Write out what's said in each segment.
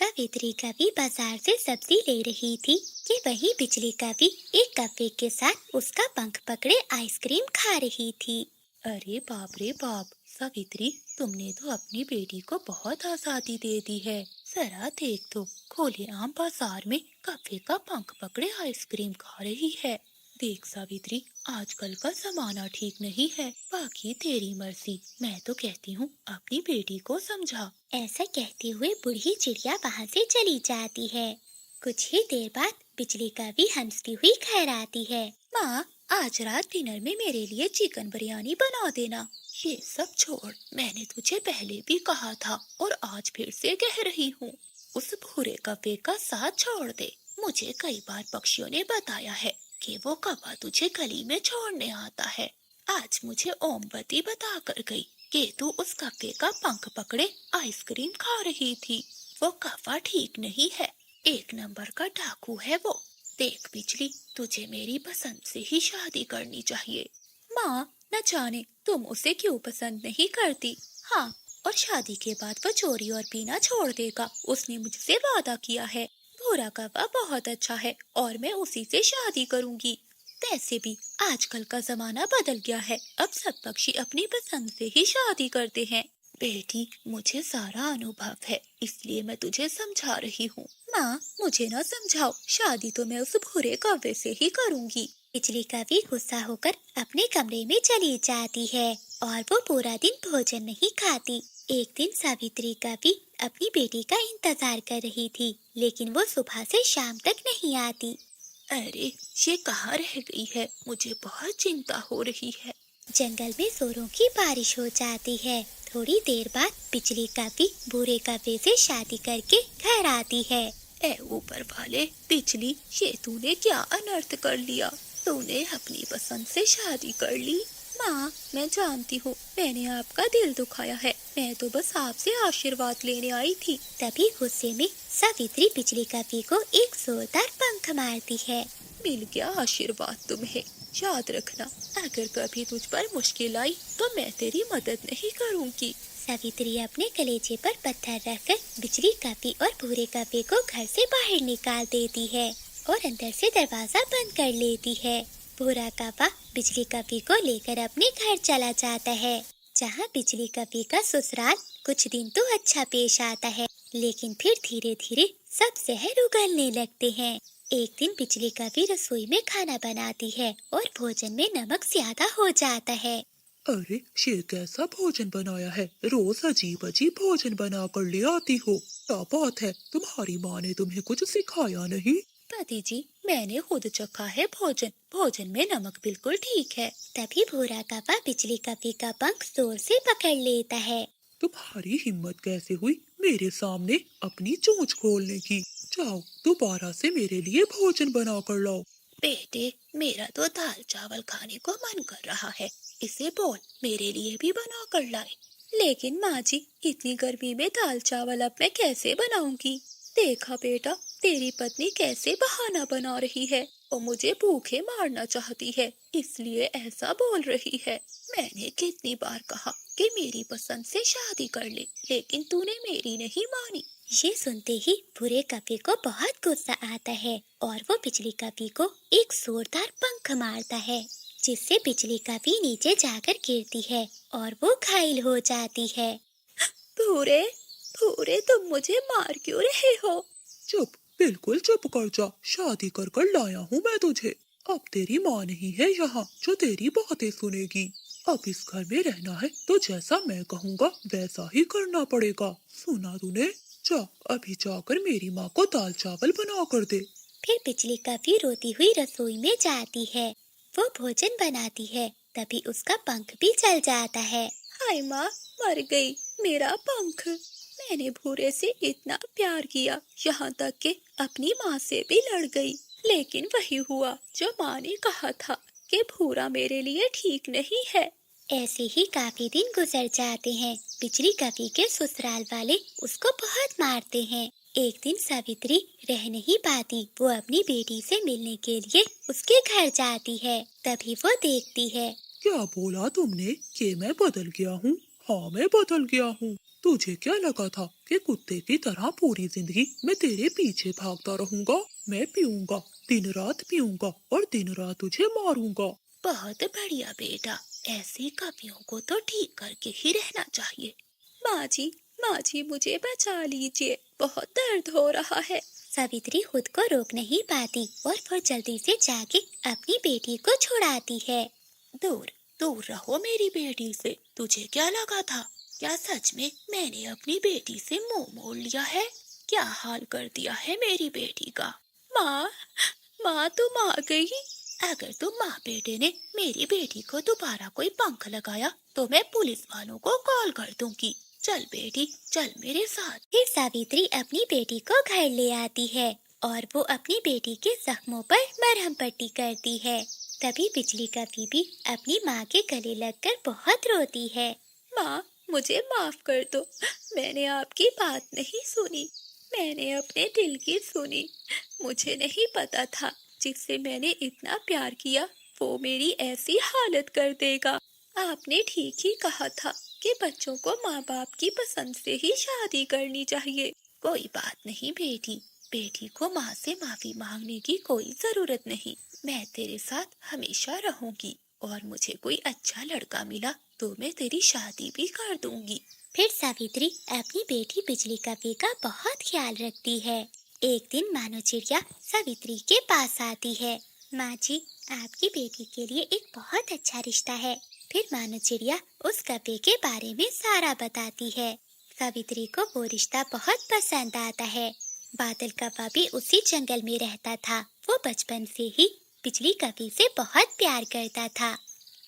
सावित्री कवि बाजार से सब्जी ले रही थी कि वहीं बिजली कवि एक कव्वे के साथ उसका पंख पकड़े आइसक्रीम खा रही थी। अरे बाप रे बाप, सावित्री तुमने तो अपनी बेटी को बहुत आजादी दे दी है। जरा देख तो, खुलेआम बाजार में कव्वे का पंख पकड़े आइसक्रीम खा रही है। देख सावित्री, आजकल का जमाना ठीक नहीं है। बाकी तेरी मर्जी, मैं तो कहती हूँ अपनी बेटी को समझा। ऐसा कहते हुए बूढ़ी चिड़िया वहाँ से चली जाती है। कुछ ही देर बाद बिजली कवि हंसती हुई घर आती है। माँ, आज रात डिनर में मेरे लिए चिकन बिरयानी बना देना। ये सब छोड़, मैंने तुझे पहले भी कहा था और आज फिर से कह रही हूँ, उस भूरे कव्वे का साथ छोड़ दे। मुझे कई बार पक्षियों ने बताया है कि वो कौवा तुझे गली में छोड़ने आता है। आज मुझे ओमवती बता कर गई कि तू उस कव्वे का पंख पकड़े आइसक्रीम खा रही थी। वो कौवा ठीक नहीं है, एक नंबर का डाकू है वो। देख बिजली, तुझे मेरी पसंद से ही शादी करनी चाहिए। माँ, न जाने तुम उसे क्यों पसंद नहीं करती। हाँ, और शादी के बाद वो चोरी और पीना छोड़ देगा, उसने मुझसे वादा किया है। भूरा कौवा बहुत अच्छा है और मैं उसी से शादी करूंगी। वैसे भी आजकल का जमाना बदल गया है, अब सब पक्षी अपनी पसंद से ही शादी करते हैं। बेटी, मुझे सारा अनुभव है, इसलिए मैं तुझे समझा रही हूँ। माँ, मुझे ना समझाओ, शादी तो मैं उस भूरे कौवे से ही करूँगी। बिजली कवि गुस्सा होकर अपने कमरे में चली जाती है और वो पूरा दिन भोजन नहीं खाती। एक दिन सावित्री कवि अपनी बेटी का इंतजार कर रही थी, लेकिन वो सुबह से शाम तक नहीं आती। अरे, ये कहाँ रह गई है? मुझे बहुत चिंता हो रही है। जंगल में जोरों की बारिश हो जाती है। थोड़ी देर बाद बिजली कवि भूरे कौवे से शादी करके घर आती है। ए ऊपर वाले, बिजली, ये तूने क्या अनर्थ कर लिया? तूने अपनी पसंद से शादी कर ली। माँ, मैं जानती हूँ मैंने आपका दिल दुखाया है, मैं तो बस आपसे आशीर्वाद लेने आई थी। तभी गुस्से में सावित्री बिजली कवि को एक जोरदार पंख मारती है। मिल गया आशीर्वाद तुम्हें। याद रखना, अगर कभी तुझ पर मुश्किल आई तो मैं तेरी मदद नहीं करूँगी। सावित्री अपने कलेजे पर पत्थर रखकर बिजली कवि और भूरे कौवे को घर से बाहर निकाल देती है और अंदर से दरवाजा बंद कर लेती है। भूरा कौवा बिजली कवि को लेकर अपने घर चला जाता है, जहाँ बिजली कवि का ससुराल कुछ दिन तो अच्छा पेश आता है, लेकिन फिर धीरे धीरे सब जहर उगलने लगते हैं। एक दिन बिजली कवि रसोई में खाना बनाती है और भोजन में नमक ज्यादा हो जाता है। अरे, ये कैसा भोजन बनाया है? रोज अजीब अजीब भोजन बना कर ले आती हो। क्या बात है, तुम्हारी माँ ने तुम्हें कुछ सिखाया नहीं? दादी जी, मैंने खुद चखा है भोजन, भोजन में नमक बिल्कुल ठीक है। तभी भूरा कौवा बिजली कवि का पंख जोर से पकड़ लेता है। तुम्हारी हिम्मत कैसे हुई मेरे सामने अपनी चोंच खोलने की? जाओ, दोबारा से मेरे लिए भोजन बना कर लाओ। बेटे, मेरा तो दाल चावल खाने को मन कर रहा है, इसे बोल मेरे लिए भी बना कर लाए। लेकिन माँ जी, इतनी गर्मी में दाल चावल अब मैं कैसे बनाऊंगी? देखा बेटा, तेरी पत्नी कैसे बहाना बना रही है, वो मुझे भूखे मारना चाहती है, इसलिए ऐसा बोल रही है। मैंने कितनी बार कहा कि मेरी पसंद से शादी कर ले, लेकिन तूने मेरी नहीं मानी। ये सुनते ही भूरे कवि को बहुत गुस्सा आता है और वो बिजली कवि को एक जोरदार पंख मारता है, जिससे बिजली कवि नीचे जाकर गिरती है और वो घायल हो जाती है। भूरे, भूरे, तुम मुझे मार क्यों रहे हो? चुप, बिल्कुल चुप कर जा, शादी कर कर लाया हूँ मैं तुझे। अब तेरी माँ नहीं है यहाँ जो तेरी बातें सुनेगी। अब इस घर में रहना है तो जैसा मैं कहूँगा वैसा ही करना पड़ेगा। सुना तूने? जा, अभी जाकर मेरी माँ को दाल चावल बना कर दे। फिर बिजली कवि रोती हुई रसोई में जाती है। वो भोजन बनाती है, तभी उसका पंख भी जल जाता है। हाय माँ, मर गई मेरा पंख। मैंने भूरे से इतना प्यार किया, यहाँ तक कि अपनी माँ से भी लड़ गई, लेकिन वही हुआ जो माँ ने कहा था कि भूरा मेरे लिए ठीक नहीं है। ऐसे ही काफी दिन गुजर जाते हैं। बिजली कवि के ससुराल वाले उसको बहुत मारते हैं। एक दिन सावित्री रह नहीं पाती, वो अपनी बेटी से मिलने के लिए उसके घर जाती है। तभी वो देखती है। क्या बोला तुमने कि मैं बदल गया हूँ? हाँ, मैं बदल गया हूँ। तुझे क्या लगा था कि कुत्ते की तरह पूरी जिंदगी मैं तेरे पीछे भागता रहूंगा। मैं पीऊंगा, दिन रात पीऊंगा और दिन रात तुझे मारूंगा। बहुत बढ़िया बेटा, ऐसी कमियों को तो ठीक करके ही रहना चाहिए। माँ जी मुझे बचा लीजिए, बहुत दर्द हो रहा है। सावित्री खुद को रोक नहीं पाती और वो जल्दी से जाके अपनी बेटी को छुड़ाती है। दूर दूर रहो मेरी बेटी से। तुझे क्या लगा था? क्या सच में मैंने अपनी बेटी से मुंह मोड़ लिया है? क्या हाल कर दिया है मेरी बेटी का। माँ तुम आ गई। अगर तुम माँ बेटे ने मेरी बेटी को दोबारा कोई पंख लगाया तो मैं पुलिस वालों को कॉल कर दूंगी। चल बेटी, चल मेरे साथ। फिर सावित्री अपनी बेटी को घर ले आती है और वो अपनी बेटी के जख्मों पर मरहम पट्टी करती है। तभी बिजली का बीबी अपनी माँ के गले लगकर बहुत रोती है। माँ मुझे माफ कर दो, मैंने आपकी बात नहीं सुनी, मैंने अपने दिल की सुनी। मुझे नहीं पता था जिससे मैंने इतना प्यार किया वो मेरी ऐसी हालत कर देगा। आपने ठीक ही कहा था कि बच्चों को माँ बाप की पसंद से ही शादी करनी चाहिए। कोई बात नहीं बेटी, बेटी को माँ से माफी मांगने की कोई जरूरत नहीं। मैं तेरे साथ हमेशा रहूंगी और मुझे कोई अच्छा लड़का मिला तो मैं तेरी शादी भी कर दूंगी। फिर सावित्री अपनी बेटी बिजली कपी का बहुत ख्याल रखती है। एक दिन मानो चिड़िया सावित्री के पास आती है। माँ जी, आपकी बेटी के लिए एक बहुत अच्छा रिश्ता है। फिर मानो चिड़िया उस कपे के बारे में सारा बताती है। सावित्री को वो रिश्ता बहुत पसंद आता है। बादल कपा भी उसी जंगल में रहता था। वो बचपन से ही बिजली कपी से बहुत प्यार करता था।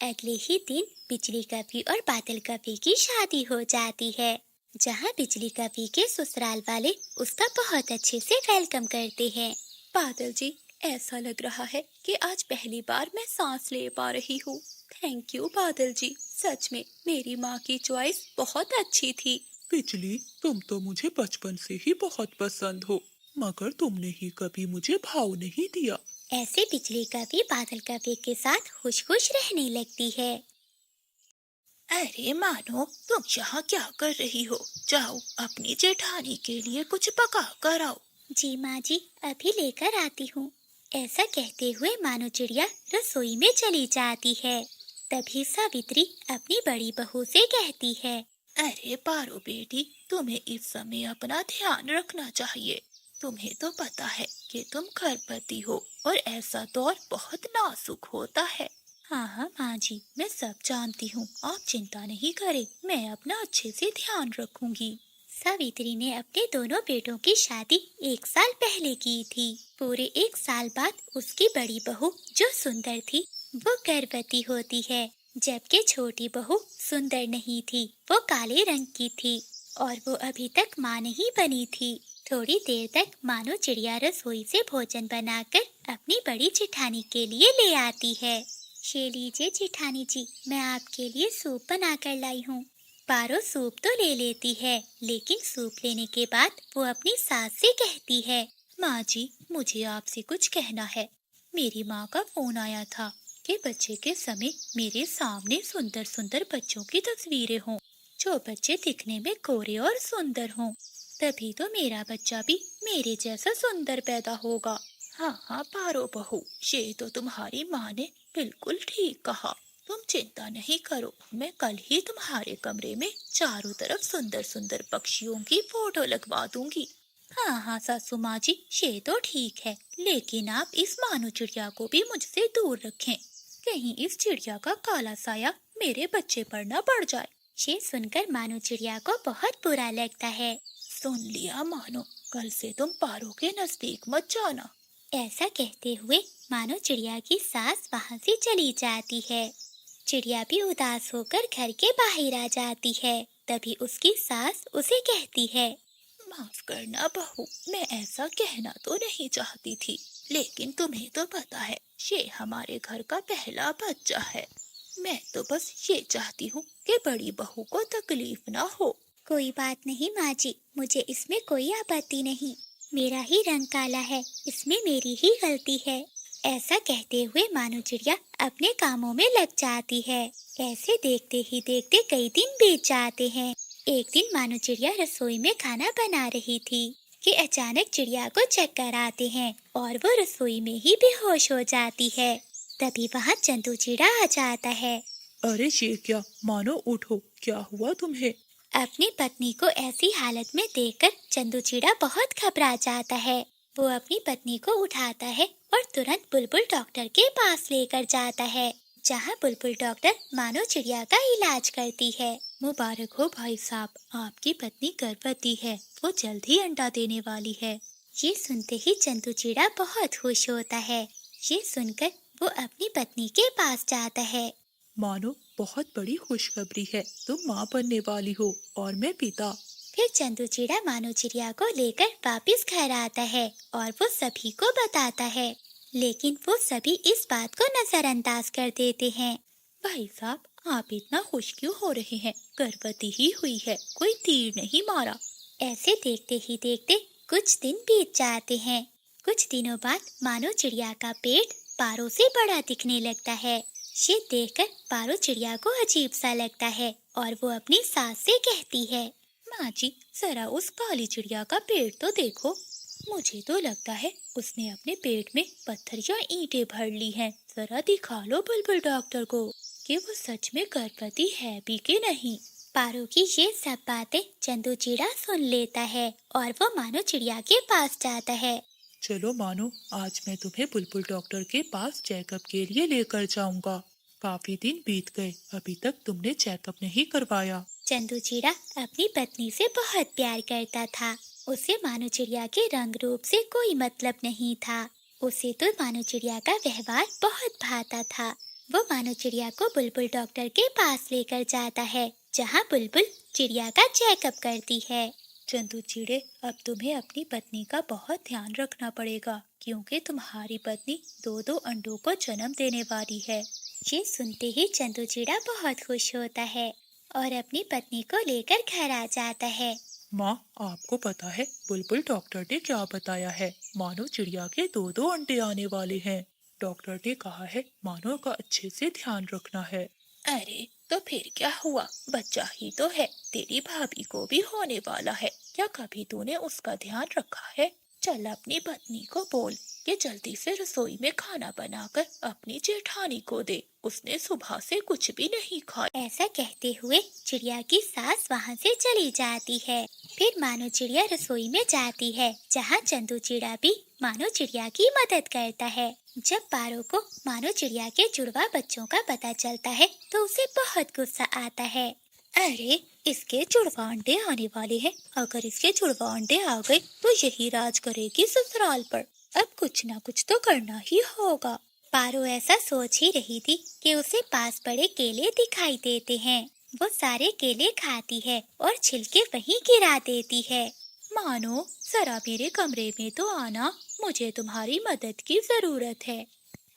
अगले ही दिन बिजली कपी और बादल कपी की शादी हो जाती है, जहाँ बिजली कपी के ससुराल वाले उसका बहुत अच्छे से वेलकम करते हैं। बादल जी, ऐसा लग रहा है कि आज पहली बार मैं सांस ले पा रही हूँ। थैंक यू बादल जी, सच में मेरी माँ की चॉइस बहुत अच्छी थी। बिजली, तुम तो मुझे बचपन से ही बहुत पसंद हो, मगर तुमने ही कभी मुझे भाव नहीं दिया। ऐसे बिजली कपी बादल कपी के साथ खुश खुश रहने लगती है। अरे मानो, तुम यहाँ क्या कर रही हो? जाओ अपनी जेठानी के लिए कुछ पका कर आओ। जी माँ जी, अभी लेकर आती हूँ। ऐसा कहते हुए मानो चिड़िया रसोई में चली जाती है। तभी सावित्री अपनी बड़ी बहू से कहती है, अरे पारो बेटी, तुम्हें इस समय अपना ध्यान रखना चाहिए। तुम्हें तो पता है कि तुम गर्भवती हो और ऐसा दौर बहुत नाजुक होता है। हाँ माँ जी, मैं सब जानती हूँ, आप चिंता नहीं करें, मैं अपना अच्छे से ध्यान रखूंगी। सावित्री ने अपने दोनों बेटों की शादी 1 साल पहले की थी। पूरे 1 साल बाद उसकी बड़ी बहू जो सुंदर थी वो गर्भवती होती है, जबकि छोटी बहू सुंदर नहीं थी, वो काले रंग की थी और वो अभी तक माँ नहीं बनी थी। थोड़ी देर तक मानो चिड़िया रसोई से भोजन बनाकर अपनी बड़ी जेठानी के लिए ले आती है। ये लीजिए जेठानी जी, मैं आपके लिए सूप बनाकर लाई हूँ। पारो सूप तो ले लेती है, लेकिन सूप लेने के बाद वो अपनी सास से कहती है, माँ जी, मुझे आपसे कुछ कहना है। मेरी माँ का फोन आया था कि बच्चे के समय मेरे सामने सुंदर सुंदर बच्चों की तस्वीरें हों, जो बच्चे दिखने में गोरे और सुंदर हों, तभी तो मेरा बच्चा भी मेरे जैसा सुंदर पैदा होगा। हाँ पारो बहू, ये तो तुम्हारी माँ ने बिल्कुल ठीक कहा। तुम चिंता नहीं करो, मैं कल ही तुम्हारे कमरे में चारों तरफ सुंदर सुंदर पक्षियों की फोटो लगवा दूंगी। हाँ सासू माँ जी, ये तो ठीक है, लेकिन आप इस मानो चिड़िया को भी मुझसे दूर रखें। कहीं इस चिड़िया का काला साया मेरे बच्चे पर न पड़ जाए। ये सुनकर मानो चिड़िया को बहुत बुरा लगता है। सुन लिया मानो, कल से तुम पारो के नजदीक मत जाना। ऐसा कहते हुए मानो चिड़िया की सास वहाँ से चली जाती है। चिड़िया भी उदास होकर घर के बाहर आ जाती है। तभी उसकी सास उसे कहती है, माफ करना बहू, मैं ऐसा कहना तो नहीं चाहती थी, लेकिन तुम्हें तो पता है ये हमारे घर का पहला बच्चा है। मैं तो बस ये चाहती हूँ कि बड़ी बहू को तकलीफ ना हो। कोई बात नहीं माँ जी, मुझे इसमें कोई आपत्ति नहीं। मेरा ही रंग काला है, इसमें मेरी ही गलती है। ऐसा कहते हुए मानो चिड़िया अपने कामों में लग जाती है। ऐसे देखते ही देखते कई दिन बीत जाते हैं। एक दिन मानो चिड़िया रसोई में खाना बना रही थी कि अचानक चिड़िया को चक्कर आते हैं और वो रसोई में ही बेहोश हो जाती है। तभी वहाँ चंदू चिड़ा आ जाता है। अरे ये क्या, मानो उठो, क्या हुआ तुम्हें? अपनी पत्नी को ऐसी हालत में देखकर चंदू चिड़ा बहुत घबरा जाता है। वो अपनी पत्नी को उठाता है और तुरंत बुलबुल डॉक्टर के पास लेकर जाता है, जहाँ बुलबुल डॉक्टर मानो चिड़िया का इलाज करती है। मुबारक हो भाई साहब, आपकी पत्नी गर्भवती है, वो जल्द ही अंडा देने वाली है। ये सुनते ही चंदू चिड़ा बहुत खुश होता है। ये सुनकर वो अपनी पत्नी के पास जाता है। मानो बहुत बड़ी खुशखबरी है, तुम माँ बनने वाली हो और मैं पिता। फिर चंदू चिड़ा मानो चिड़िया को लेकर वापस घर आता है और वो सभी को बताता है, लेकिन वो सभी इस बात को नजरअंदाज कर देते हैं। भाई साहब, आप इतना खुश क्यों हो रहे हैं? गर्भवती ही हुई है, कोई तीर नहीं मारा। ऐसे देखते ही देखते कुछ दिन बीत जाते हैं। कुछ दिनों बाद मानो चिड़िया का पेट पारो से बड़ा दिखने लगता है। ये देखकर पारो चिड़िया को अजीब सा लगता है और वो अपनी सास से कहती है, माँ जी, जरा उस काली चिड़िया का पेट तो देखो। मुझे तो लगता है उसने अपने पेट में पत्थर या ईंटें भर ली हैं। जरा दिखा लो बुलबुल डॉक्टर को कि वो सच में गर्भवती है भी कि नहीं। पारो की ये सब बातें चंदू चिड़ा सुन लेता है और वो मानो चिड़िया के पास जाता है। चलो मानो, आज मैं तुम्हें बुलबुल डॉक्टर के पास चेकअप के लिए लेकर जाऊंगा। काफी दिन बीत गए, अभी तक तुमने चेकअप नहीं करवाया। चंदू चिड़ा अपनी पत्नी से बहुत प्यार करता था। उसे मानो चिड़िया के रंग रूप से कोई मतलब नहीं था। उसे तो मानो चिड़िया का व्यवहार बहुत भाता था। वो मानो चिड़िया को बुलबुल डॉक्टर के पास लेकर जाता है, जहाँ बुलबुल चिड़िया का चेकअप करती है। चंदू चिड़े, अब तुम्हें अपनी पत्नी का बहुत ध्यान रखना पड़ेगा, क्योंकि तुम्हारी पत्नी 2-2 अंडों को जन्म देने वाली है। ये सुनते ही चंदू चिड़ा बहुत खुश होता है और अपनी पत्नी को लेकर घर आ जाता है। माँ, आपको पता है बुलबुल डॉक्टर ने क्या बताया है? मानो चिड़िया के 2-2 अंडे आने वाले हैं। डॉक्टर ने कहा है मानो का अच्छे से ध्यान रखना है। अरे तो फिर क्या हुआ, बच्चा ही तो है, तेरी भाभी को भी होने वाला है। क्या कभी तूने उसका ध्यान रखा है? चल अपनी पत्नी को बोल कि जल्दी से रसोई में खाना बनाकर अपनी जेठानी को दे, उसने सुबह से कुछ भी नहीं खाया। ऐसा कहते हुए चिड़िया की सास वहाँ से चली जाती है। फिर मानो चिड़िया रसोई में जाती है, जहाँ चंदू चिड़ा भी मानो चिड़िया की मदद करता है। जब पारो को मानो चिड़िया के जुड़वा बच्चों का पता चलता है तो उसे बहुत गुस्सा आता है। अरे, इसके जुड़वा अंडे आने वाले हैं। अगर इसके जुड़वा अंडे आ गए तो यही राज करेगी ससुराल पर। अब कुछ ना कुछ तो करना ही होगा। पारो ऐसा सोच ही रही थी कि उसे पास पड़े केले दिखाई देते हैं। वो सारे केले खाती है और छिलके वहीं गिरा देती है। मानो, जरा मेरे कमरे में तो आना, मुझे तुम्हारी मदद की जरूरत है।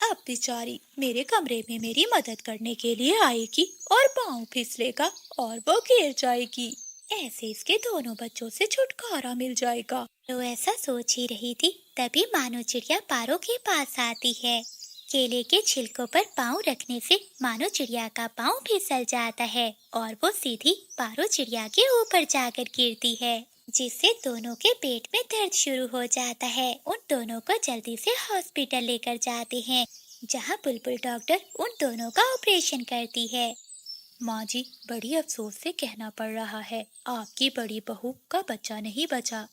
अब बेचारी मेरे कमरे में मेरी मदद करने के लिए आएगी और पाँव फिसलेगा और वो गिर जाएगी। ऐसे इसके दोनों बच्चों से छुटकारा मिल जाएगा। तो ऐसा सोच ही रही थी, तभी मानो चिड़िया पारो के पास आती है। केले के छिलकों पर पाँव रखने से मानो चिड़िया का पाँव फिसल जाता है और वो सीधी पारो चिड़िया के ऊपर जाकर गिरती है, जिससे दोनों के पेट में दर्द शुरू हो जाता है। उन दोनों को जल्दी से हॉस्पिटल लेकर जाते हैं, जहाँ बुलबुल डॉक्टर उन दोनों का ऑपरेशन करती है। माँ जी, बड़ी अफसोस से कहना पड़ रहा है, आपकी बड़ी बहू का बच्चा नहीं बचा।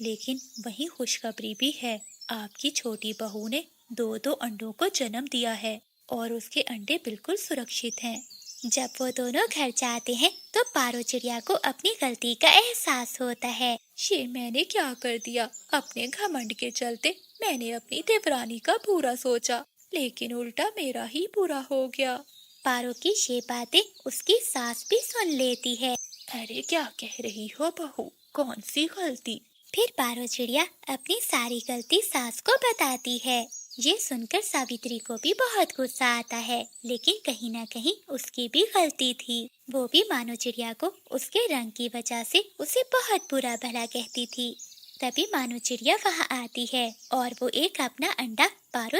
लेकिन वही खुशखबरी भी है, आपकी छोटी बहू ने 2-2 अंडों को जन्म दिया है और उसके अंडे बिल्कुल सुरक्षित हैं। जब वो दोनों घर जाते हैं तो पारो चिड़िया को अपनी गलती का एहसास होता है। ये मैंने क्या कर दिया? अपने घमंड के चलते मैंने अपनी देवरानी का बुरा सोचा, लेकिन उल्टा मेरा ही बुरा हो गया। पारो की ये बातें उसकी सास भी सुन लेती है। अरे क्या कह रही हो बहू, कौन सी गलती? फिर पारो चिड़िया अपनी सारी गलती सास को बताती है। ये सुनकर सावित्री को भी बहुत गुस्सा आता है, लेकिन कहीं ना कहीं उसकी भी गलती थी। वो भी मानो चिड़िया को उसके रंग की वजह से उसे बहुत बुरा भला कहती थी। तभी मानो चिड़िया वहाँ आती है और वो एक अपना अंडा पारो